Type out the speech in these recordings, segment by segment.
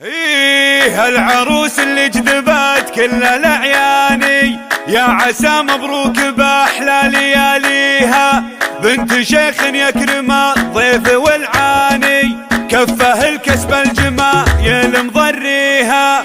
ايه العروس اللي جذبت كل الاعياني، يا عسى مبروك باحلى لياليها. بنت شيخ يكرم الضيف والعاني، كفه الكسب الجمايل مضريها.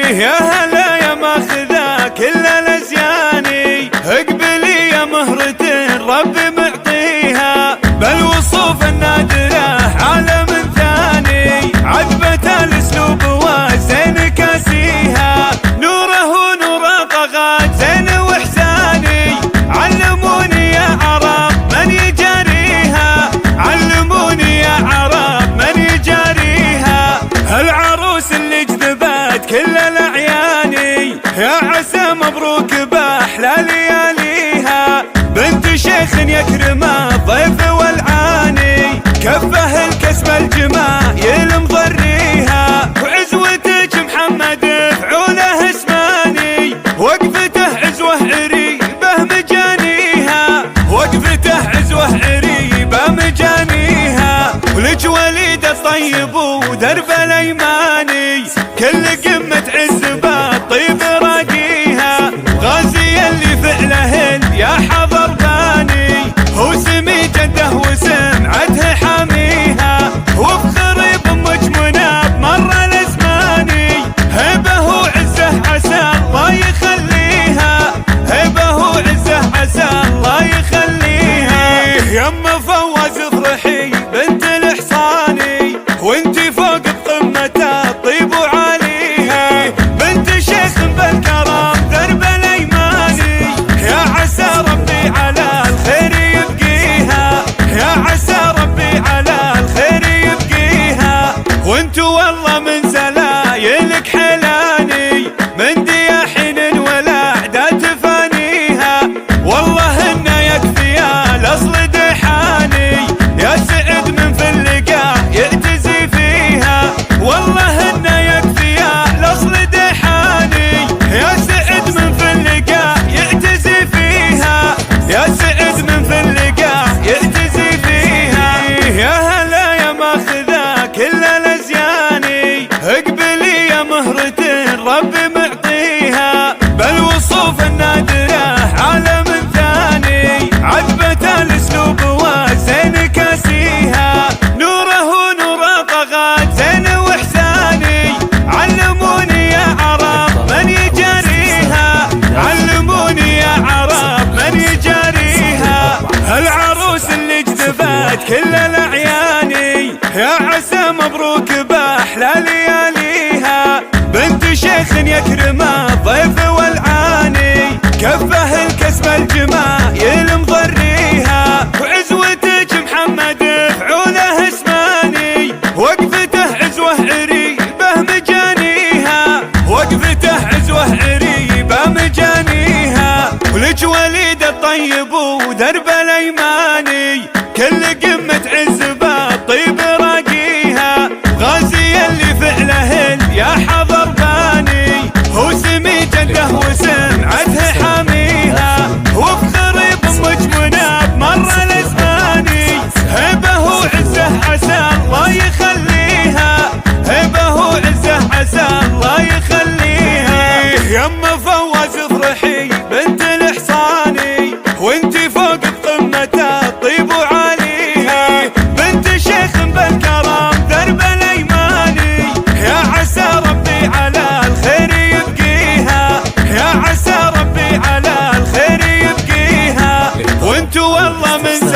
يا هلا يا ماخذه كل الازياني، اقبلي يا مهرة ربي معطيها. بالوصوف النادره عالم ثاني، عذبة الاسلوب وزين كاسيها. نوره ونور طغات زين واحساني، علموني يا عرب من يجاريها. علموني يا عرب من يجاريها. العروس اللي جذبت كل الاعياني، يا عسى مبروك باحلى لياليها. بنت شيخ يكرم الضيف والعاني، كفه الكسب الجمايل مضريها. وعزوتك محمد فعوله اسماني، وقفته عزوه عريبه مجانيها. وقفته عزوه عريبه مجانيها. ولك وليد الطيب ودرب الايماني، كل قمه عز بالطيب راقيها. غازي اللي فعله يا حضر باني، هو سمي جده وسمعته حاميها. وفخر بامك مناب مر الازماني، هبه وعزه عسى الله يخليها. هبه وعزه عسى الله يخليها. يما فواز افرحي بنت الحصاني، وانتي فوق بقمة الطيب وعاليها. بنت شيخ بالكرم درب الايماني، يا عسى ربي على الخير يبقيها. يا عسى ربي على الخير يبقيها. وانتو والله من زلايلك حلاني، من دياحين والاعداد تفانيها. والله انه يكفي الاصل دحاني، يا سعد من في اللقاء يعتزي فيها. والله انه يكفي الاصل دحاني، يا سعد من في اللقاء يعتزي فيها. يا سعد من في اللقاء يعتزي فيها. يا هلا يا ماخذه كل الازياني، اقبلي يا مهرة ربي معطيها. بالوصوف النادره عالم ثاني، عذبة الاسلوب وزين كاسيها. نوره ونور طغات زين واحساني، علموني يا عرب من يجاريها. علموني يا عرب من يجاريها. العروس اللي جذبت كل الاعياني، يا عسى مبروك باحلى لياليها. بنت شيخ يكرم الضيف والعاني، كفه الكسب الجمايل مضريها. وعزوتك محمد فعوله اسماني، وقفته عزوه عريبه مجانيها. وقفته عزوه عريبه مجانيها. ولك وليد الطيب ودرب الايماني، كل قمه عز بالطيب راقيها. غازي اللي فعله يا حضر باني، هو سمي جده وسمعته حاميها. وفخر بامك مناب مر الازماني، هبه وعزه عسى الله يخليها. هبه وعزه عسى الله يخليها. يما فواز افرحي بنت الحصاني، وانتي فوق بقمة الطيب وعاليها. بنت شيخ بالكرم درب الايماني، يا عسى ربي على الخير يبقيها. يا عسى ربي على الخير يبقيها. وانتو والله من